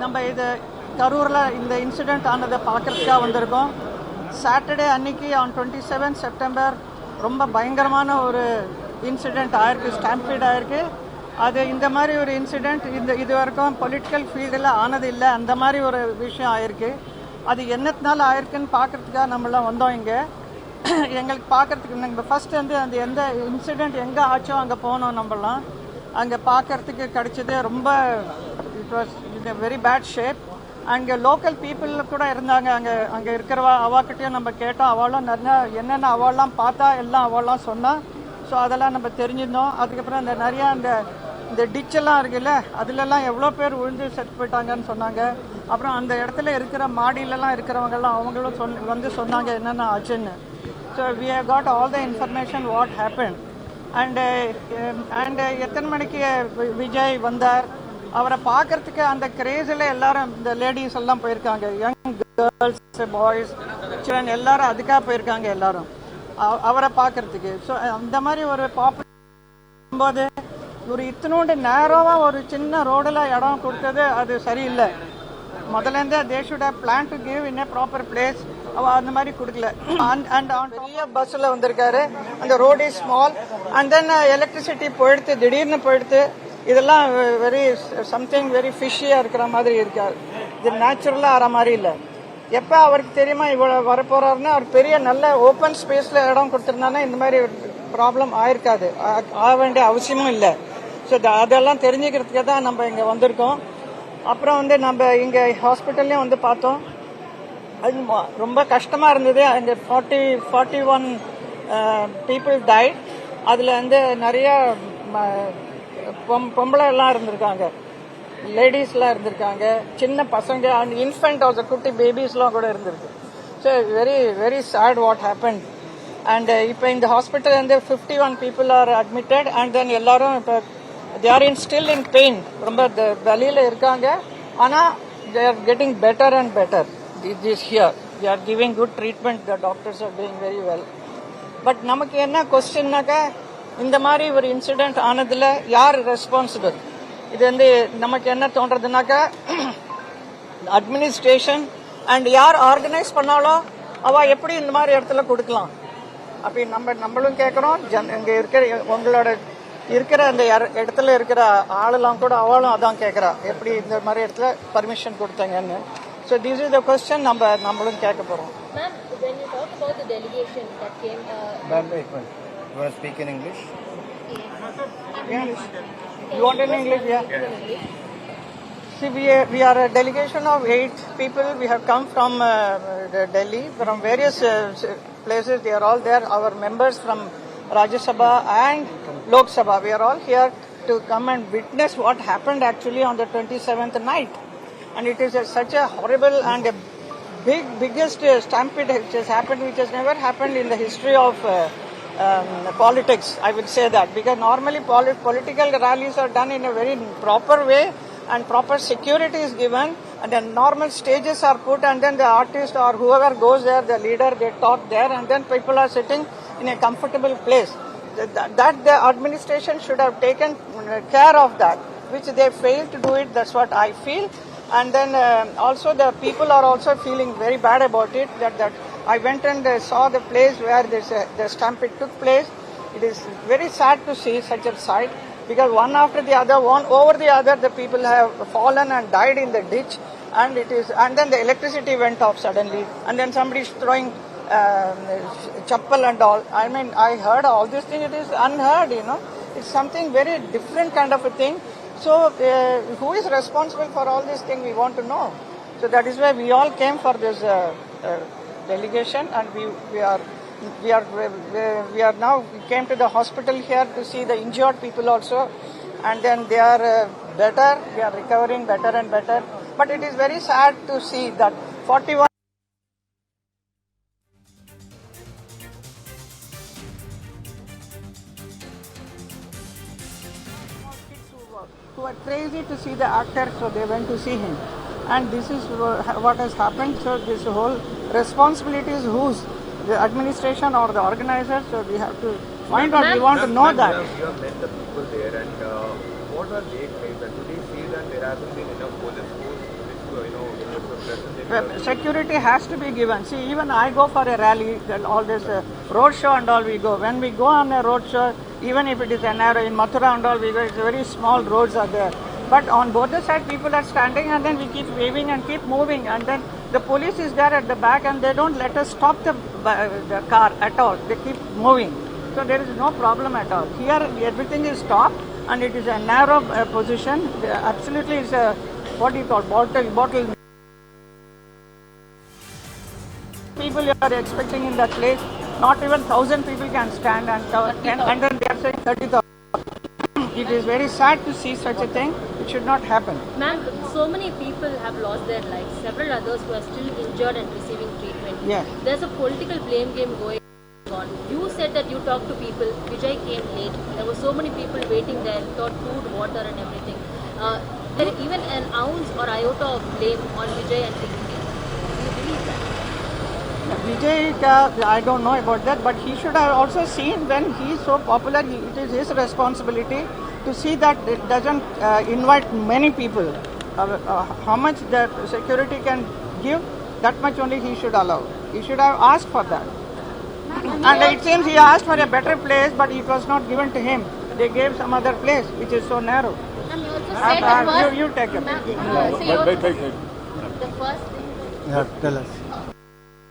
நம்ம இது கரூரில் இந்த இன்சிடெண்ட் ஆனதை பார்க்கறதுக்காக வந்திருக்கோம். சாட்டர்டே அன்னைக்கு ஆன் 27 செப்டம்பர் ரொம்ப பயங்கரமான ஒரு இன்சிடெண்ட் ஆயிருக்கு, ஸ்டாம்பீட் ஆயிருக்கு. அது இந்த மாதிரி ஒரு இன்சிடெண்ட் இது வரைக்கும் பொலிட்டிக்கல் ஃபீல்டில் ஆனது இல்லை. அந்த மாதிரி ஒரு விஷயம் ஆயிருக்கு. அது என்னத்தினால ஆயிருக்குன்னு பார்க்குறதுக்காக நம்மளாம் வந்தோம் இங்கே. எங்களுக்கு பார்க்குறதுக்கு நாங்கள் ஃபஸ்ட்டு வந்து அந்த எந்த இன்சிடெண்ட் எங்கே ஆச்சோ அங்கே போனோம். நம்மளாம் அங்கே பார்க்குறதுக்கு கிடைச்சது ரொம்ப it was in very bad shape. அங்கே லோக்கல் பீப்புள் கூட இருந்தாங்க. அங்கே இருக்கிறவா அவாக்கிட்டையும் நம்ம கேட்டோம். அவளும் நிறையா என்னென்ன அவள்லாம் பார்த்தா எல்லாம் அவள்லாம் சொன்னான். ஸோ அதெல்லாம் நம்ம தெரிஞ்சிருந்தோம். அதுக்கப்புறம் அந்த நிறையா இந்த டிச்செல்லாம் இருக்குல்ல, அதுலலாம் எவ்வளோ பேர் விழுந்து செத்து போயிட்டாங்கன்னு சொன்னாங்க. அப்புறம் அந்த இடத்துல இருக்கிற மாடியிலலாம் இருக்கிறவங்கெல்லாம் அவங்களும் வந்து சொன்னாங்க என்னென்ன ஆச்சுன்னு. So we have got all the information what happen. And எத்தனை மணிக்கு விஜய் வந்தார், அவரை பார்க்கறதுக்கு அந்த கிரேஸில் எல்லாரும் இந்த லேடிஸ் எல்லாம் போயிருக்காங்க. யங் கேர்ள்ஸ், பாய்ஸ், சில்ட்ரன் எல்லாரும் அதுக்காக போயிருக்காங்க எல்லாரும் அவரை பார்க்கறதுக்கு. ஸோ அந்த மாதிரி ஒரு போது ஒரு இத்தினோண்டு நேரமாக ஒரு சின்ன ரோடில் இடம் கொடுத்தது அது சரியில்லை. முதலேருந்தே they should have plan to give in a proper place. அவள் அந்த மாதிரி கொடுக்கல. அண்ட் பெரிய பஸ்ஸில் வந்திருக்காரு. அந்த road is small. And then electricity போயிடுத்து, திடீர்னு போயிடுத்து. இதெல்லாம் வெரி சம்திங் வெரி ஃபிஷ்ஷியாக இருக்கிற மாதிரி இருக்காது. இது நேச்சுரலாக ஆகிற மாதிரி இல்லை. எப்போ அவருக்கு தெரியுமா இவ்வளோ வரப்போறாருன்னு, அவர் பெரிய நல்ல ஓப்பன் ஸ்பேஸில் இடம் கொடுத்துருந்தானா இந்த மாதிரி ப்ராப்ளம் ஆயிருக்காது, ஆக வேண்டிய அவசியமும் இல்லை. ஸோ அதெல்லாம் தெரிஞ்சுக்கிறதுக்கு தான் நம்ம இங்கே வந்திருக்கோம். அப்புறம் வந்து நம்ம இங்கே ஹாஸ்பிட்டல்லையும் வந்து பார்த்தோம். அது ரொம்ப கஷ்டமாக இருந்தது. அங்கே 41 பீப்புள் டைட். அதில் வந்து நிறையா பொம்பளை எல்லாம் இருந்திருக்காங்க, லேடிஸ்லாம் இருந்திருக்காங்க, சின்ன பசங்க அண்ட் இன்ஃபென்ட் ஆஃப் குட்டி பேபிஸ்லாம் கூட இருந்திருக்கு. So very very sad what happen. And இப்போ இந்த ஹாஸ்பிட்டல் வந்து 51 people are admitted. And then எல்லாரும் இப்போ they are still in pain. ரொம்ப வலியில் இருக்காங்க. ஆனால் they are getting better and better. This here they are giving good treatment. The doctors are doing very well. But நமக்கு என்ன கொஸ்டின்னாக்கா, இந்த மாதிரி ஒரு இன்சிடென்ட் ஆனதில் யார் ரெஸ்பான்சிபிள்? இது வந்து நமக்கு என்ன தோன்றதுனாக்கா, அட்மினிஸ்ட்ரேஷன் அண்ட் யார் ஆர்கனைஸ் பண்ணாலும் அவள் எப்படி இந்த மாதிரி இடத்துல கொடுக்கலாம் அப்படி நம்மளும் கேட்குறோம். இங்கே இருக்கிற உங்களோட இருக்கிற அந்த இடத்துல இருக்கிற ஆளெல்லாம் கூட அவளும் அதான் கேட்குறா, எப்படி இந்த மாதிரி இடத்துல பர்மிஷன் கொடுத்தாங்கன்னு. So this is the question நம்மளும் கேட்க போகிறோம். Ma'am, when you talk about the delegation that came... Ma'am, wait. You want to speak in English? Yes. You want in English? Yeah. See, we are a delegation of 8 people. We have come from Delhi, from various places. They are all there. Our members from Rajya Sabha and Lok Sabha. We are all here to come and witness what happened actually on the 27th night. And it is such a horrible and a biggest stampede which has happened, which has never happened in the history of politics, I would say that. Because normally political rallies are done in a very proper way and proper security is given and then normal stages are put and then the artist or whoever goes there, the leader, they talk there and then people are sitting in a comfortable place. That the administration should have taken care of that, which they failed to do it. That's what I feel. And then also the people are also feeling very bad about it. That I went and saw the place where the stampede took place. It is very sad to see such a sight because one after the other, one over the other, the people have fallen and died in the ditch. And then the electricity went off suddenly. And then somebody is throwing chappal and all. I mean, I heard all this thing. It is unheard, It's something very different kind of a thing. So, who is responsible for all this thing? We want to know. So that is why we all came for this delegation, and we are now came to the hospital here to see the injured people also, and then they are better. They are recovering better and better. But it is very sad to see that 41. Who were crazy to see the actor, so they went to see him. And this is what has happened. So this whole responsibility is whose? The administration or the organizers? So we have to find out. We want to know that. You have met the people there, and what are they saying? Do they see that there hasn't been enough police force security has to be given. See, even I go for a rally, all this road show and all we go. When we go on a road show, even if it is a narrow, in Mathura and all we go, it's very small roads are there. But on both the sides, people are standing and then we keep waving and keep moving. And then the police is there at the back and they don't let us stop the car at all. They keep moving. So there is no problem at all. Here, everything is stopped and it is a narrow position. Absolutely, it's a, what do you call, bottle. People you are expecting in that place, not even 1,000 people can stand and then they are saying 30,000. It is very sad to see such a thing. It should not happen. Ma'am, so many people have lost their lives. Several others who are still injured and receiving treatment. Yes. There's a political blame game going on. You said that you talked to people. Vijay came late. There were so many people waiting there without food, water and everything. There is even an ounce or iota of blame on Vijay and Tikki. Do you believe that? Vijay, I don't know about that, but he should have also seen when he is so popular, it is his responsibility to see that it doesn't invite many people. How much the security can give, that much only he should allow. He should have asked for that. And it seems he asked for a better place, but it was not given to him. They gave some other place, which is so narrow. Ma'am, you also said that You take it. the first thing. Yeah, tell us.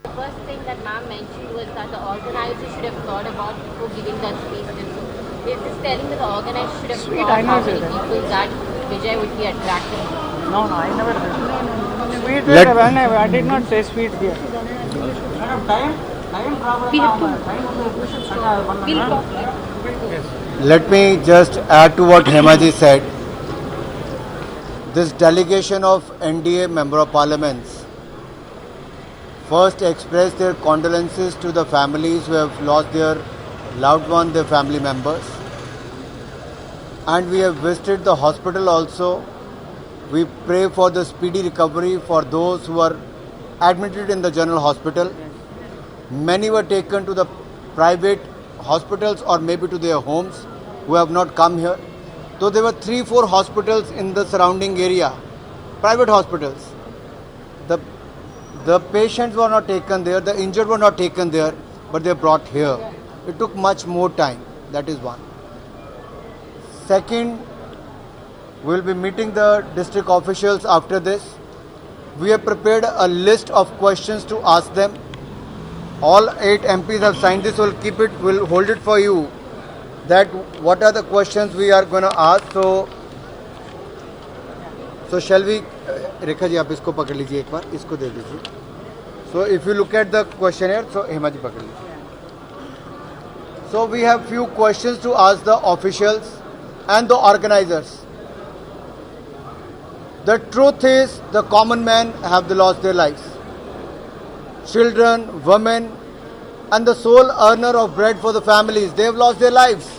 The first thing that ma'am mentioned was that the organizers should have thought about before giving that speech. Is this telling that the organizers should have Sweet, thought I know how many that. people that Vijay would be attracting? No, I never did. Sweet, I did not say sweet here. Let me just add to what Hemaji said. This delegation of NDA Member of Parliaments first expressed their condolences to the families who have lost their loved one, their family members. And we have visited the hospital also. We pray for the speedy recovery for those who are admitted in the general hospital. Many were taken to the private hospitals or maybe to their homes who have not come here. So there were 3-4 hospitals in the surrounding area, private hospitals. The patients were not taken there, the injured were not taken there, but they brought here. It took much more time. That is one. Second, we will be meeting the district officials after this. We have prepared a list of questions to ask them. All 8 MPs have signed this. We'll hold it for you. That what are the questions we are going to ask. So shall we? Rekha ji, आप इसको पकड़ लीजिए एक बार. इसको दे दीजिए. So if you look at the questionnaire, so Hema ji पकड़ लीजिए. So we have few questions to ask the officials and the organizers. The truth is, the common men have lost their lives. Children, women, and the sole earner of bread for the families, they have lost their lives.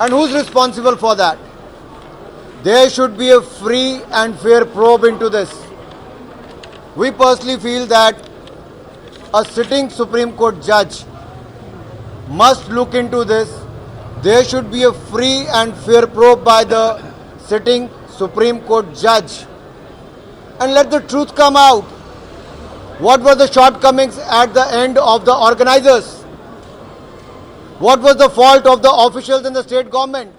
And who's responsible for that? There should be a free and fair probe into this. We personally feel that a sitting Supreme Court judge must look into this. There should be a free and fair probe by the sitting Supreme Court judge. And let the truth come out. What were the shortcomings at the end of the organizers? What was the fault of the officials in the state government?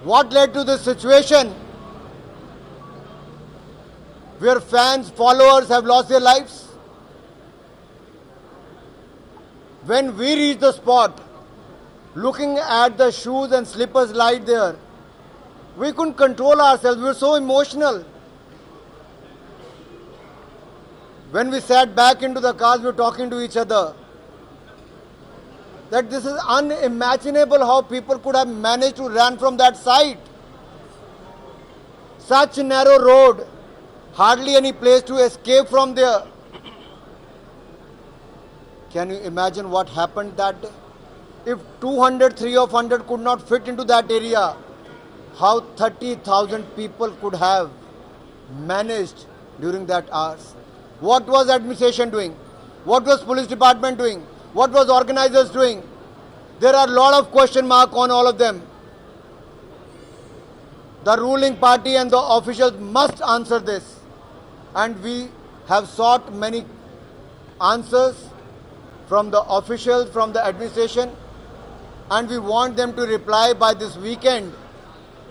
What led to this situation where fans, followers have lost their lives? When we reached the spot, looking at the shoes and slippers lying there, we couldn't control ourselves. We were so emotional. When we sat back into the cars, we were talking to each other that this is unimaginable how people could have managed to run from that site. Such a narrow road, hardly any place to escape from there. Can you imagine what happened that day? If 200, 300 could not fit into that area, how 30,000 people could have managed during that hours? What was administration doing? What was police department doing? What was organizers doing? There are a lot of question marks on all of them. The ruling party and the officials must answer this. And we have sought many answers from the officials, from the administration, and we want them to reply by this weekend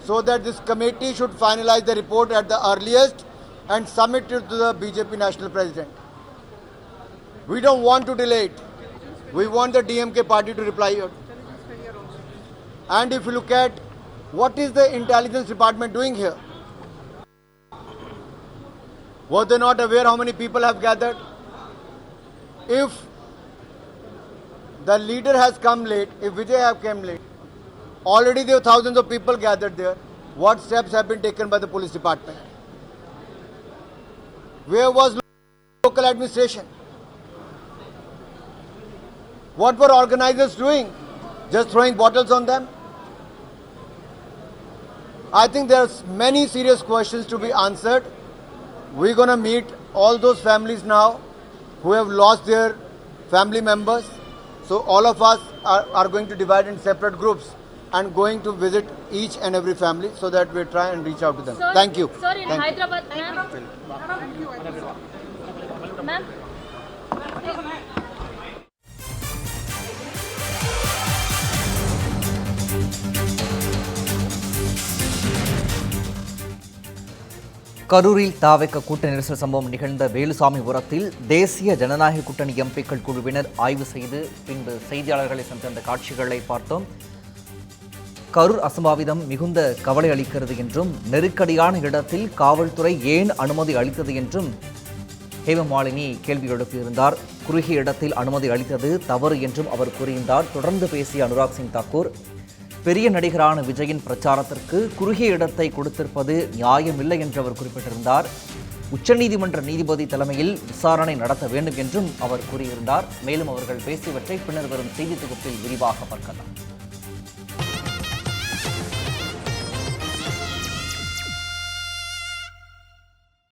so that this committee should finalize the report at the earliest and submit it to the BJP National President. We don't want to delay it. We want the DMK party to reply here. And if you look at what is the intelligence department doing here? Were they not aware how many people have gathered? If the leader has come late, if Vijay have come late, already there were thousands of people gathered there. What steps have been taken by the police department? Where was local administration? What were organizers doing? Just throwing bottles on them? I think there's many serious questions to be answered. We're going to meet all those families now who have lost their family members. So all of us are going to divide in separate groups and going to visit each and every family so that we try and reach out to them. Sir, Thank you. Sir, in Thank you. Hyderabad, ma'am. கரூரில் தாவேக கூட்ட நெரிசல் சம்பவம் நிகழ்ந்த வேலுசாமிபுரத்தில் தேசிய ஜனநாயக கூட்டணி எம்பிக்கள் குழுவினர் ஆய்வு செய்து பின்பு செய்தியாளர்களை சந்தித்த காட்சிகளை பார்த்தோம். கரூர் அசம்பாவிதம் மிகுந்த கவலை அளிக்கிறது என்றும் நெருக்கடியான இடத்தில் காவல்துறை ஏன் அனுமதி அளித்தது என்றும் ஹேமமாலினி கேள்வி எழுப்பியிருந்தார். குறுகிய இடத்தில் அனுமதி அளித்தது தவறு என்றும் அவர் கூறியிருந்தார். தொடர்ந்து பேசிய அனுராக் சிங் தாக்கூர், பெரிய நடிகரான விஜயின் பிரச்சாரத்திற்கு குறுகிய இடத்தை கொடுத்திருப்பது நியாயமில்லை என்று அவர் குறிப்பிட்டிருந்தார். உச்சநீதிமன்ற நீதிபதி தலைமையில் விசாரணை நடத்த வேண்டும் என்றும் அவர் கூறியிருந்தார். மேலும் அவர்கள் பேசியவற்றை பின்னர் வரும் செய்தி தொகுப்பில் விரிவாக பார்க்கலாம்.